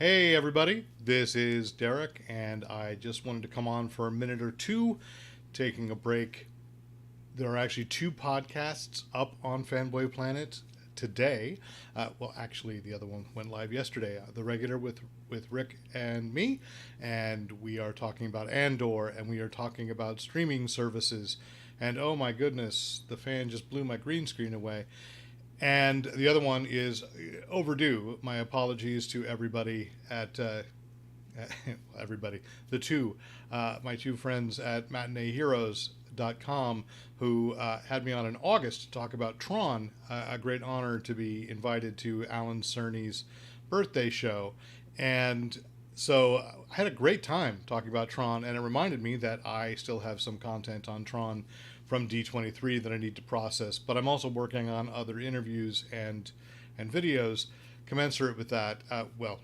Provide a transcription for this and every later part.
Hey, everybody, this is Derek, and I just wanted to come on for a minute or two, taking a break. There are actually two podcasts up on Fanboy Planet today. Actually, the other one went live yesterday. The regular with Rick and me, and we are talking about Andor, and we are talking about streaming services. And oh my goodness, the fan just blew my green screen away. And the other one is overdue. My apologies to everybody at everybody, my two friends at matineeheroes.com who had me on in August to talk about Tron. A great honor to be invited to Alan Cerny's birthday show. And so I had a great time talking about Tron, and it reminded me that I still have some content on Tron from D23 that I need to process. But I'm also working on other interviews and videos commensurate with that.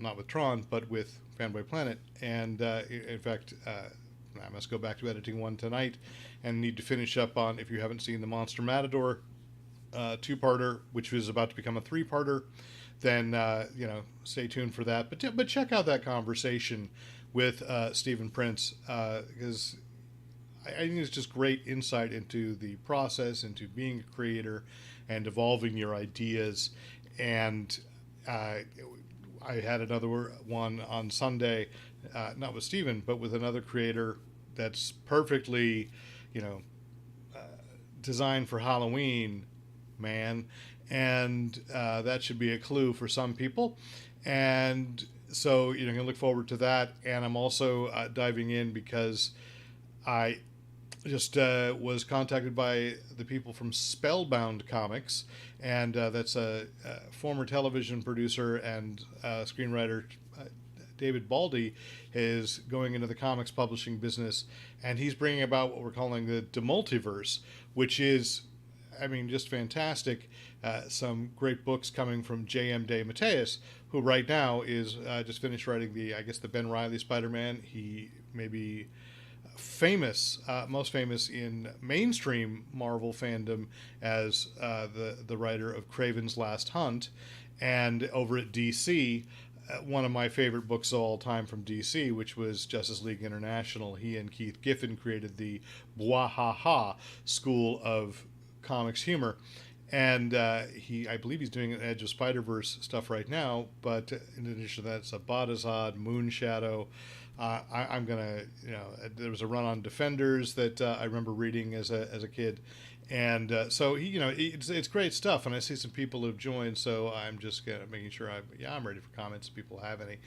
Not with Tron, but with Fanboy Planet. And in fact, I must go back to editing one tonight and need to finish up on, if you haven't seen the Monster Matador two-parter, which is about to become a three-parter, then stay tuned for that. But check out that conversation with Stephen Prince, because I think it's just great insight into the process, into being a creator, and evolving your ideas. And I had another one on Sunday, not with Stephen, but with another creator that's perfectly, you know, designed for Halloween, man. And that should be a clue for some people. And so, you can look forward to that. And I'm also diving in because I just was contacted by the people from Spellbound Comics, and that's a former television producer and screenwriter. David Baldy is going into the comics publishing business, and he's bringing about what we're calling the Demultiverse, which is, just fantastic. Some great books coming from J.M. DeMatteis, who right now is just finished writing the Ben Reilly Spider-Man. He may be most famous in mainstream Marvel fandom as the writer of Kraven's Last Hunt, and over at DC, one of my favorite books of all time from DC, which was Justice League International. He and Keith Giffen created the Bwahaha School of Comics Humor. And I believe he's doing an Edge of Spider-Verse stuff right now. But in addition to that, it's a Badazad, Moonshadow. I'm gonna, there was a run on Defenders that I remember reading as a kid, and so it's great stuff. And I see some people who've joined, so I'm just making sure I'm ready for comments if people have any.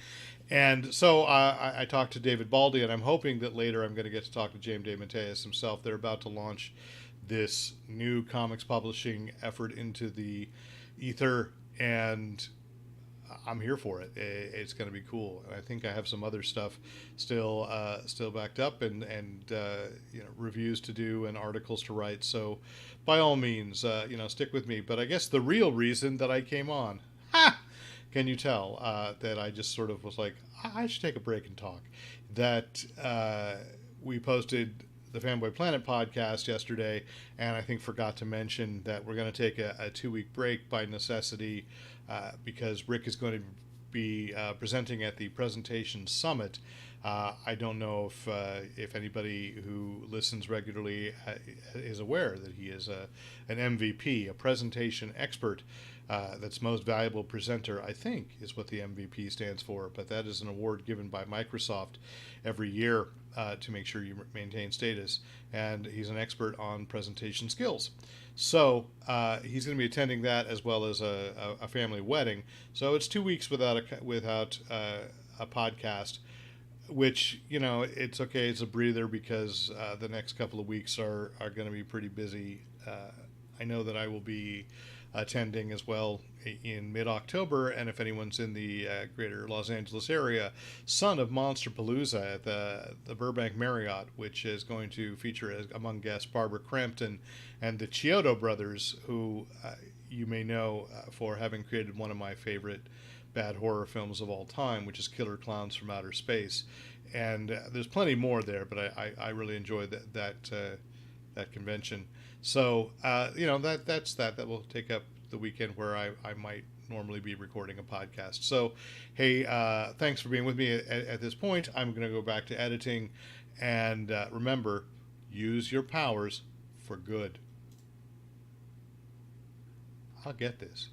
And so I talked to David Baldy, and I'm hoping that later I'm going to get to talk to James DeMatteis himself. They're about to launch this new comics publishing effort into the ether, and I'm here for it. It's going to be cool, and I think I have some other stuff still backed up, and reviews to do and articles to write. So, by all means, stick with me. But I guess the real reason that I came on, can you tell that I just sort of was like, I should take a break and talk. That we posted the Fanboy Planet podcast yesterday, and I think forgot to mention that we're going to take a 2-week break by necessity, because Rick is going to be presenting at the Presentation Summit. I don't know if anybody who listens regularly is aware that he is an MVP, a presentation expert. That's most valuable presenter, I think, is what the MVP stands for. But that is an award given by Microsoft every year to make sure you maintain status. And he's an expert on presentation skills. So he's going to be attending that, as well as a family wedding. So it's 2 weeks without a podcast, which, it's okay. It's a breather, because the next couple of weeks are going to be pretty busy. I know that I will be attending as well in mid-October, and if anyone's in the greater Los Angeles area, Son of Monster Palooza at the Burbank Marriott, which is going to feature among guests Barbara Crampton and the Chiodo brothers, who you may know for having created one of my favorite bad horror films of all time, which is Killer Clowns from Outer Space. And there's plenty more there, but I really enjoyed that convention. So that's that will take up the weekend where I might normally be recording a podcast. So, hey, thanks for being with me at this point. I'm going to go back to editing. And remember, use your powers for good. I'll get this.